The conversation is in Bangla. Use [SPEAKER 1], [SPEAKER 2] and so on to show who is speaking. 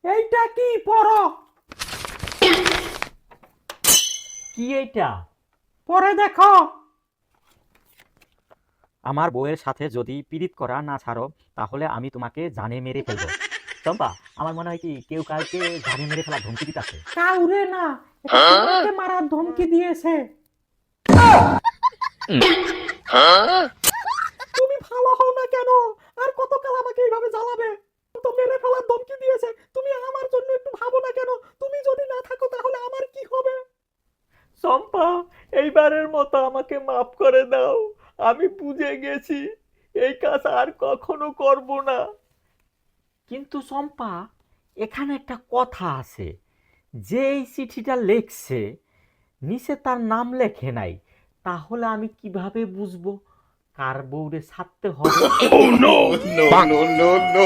[SPEAKER 1] এইটা কি পড়ো?
[SPEAKER 2] কি এইটা?
[SPEAKER 1] পরে দেখো।
[SPEAKER 2] আমার বউয়ের সাথে যদি পীড়িত করা না ছাড়ো তাহলে আমি তোমাকে জানে মেরে ফেলবো। চম্পা, আমার মনে হয় কি কেউ কাউকে জানে মেরে ফেলা ধমকি দিতেছে।
[SPEAKER 1] কাউরে না, এটা তোমাকে মারার ধমকি দিয়েছে। তুমি ভালো হও না কেন? আর কতকাল আমাকে এইভাবে জ্বালাবে? তো মেরে ফেলার ধমকি দিয়েছে, তুমি আমার জন্য একটু ভাবো না কেন? তুমি যদি না থাকো তাহলে আমার কি হবে?
[SPEAKER 2] চম্পা, এইবারের মতো আমাকে মাফ করে দাও। আমি বুঝে গেছি এই কাজ আর কখনো করব না। কিন্তু চম্পা, এখানে একটা কথা আছে, যে এই চিঠিটা লেখছে নিচে তার নাম লেখে নাই, তাহলে আমি কিভাবে বুঝবো কার বউরে ছাড়তে হবে?
[SPEAKER 3] Oh no! No, no, no, no.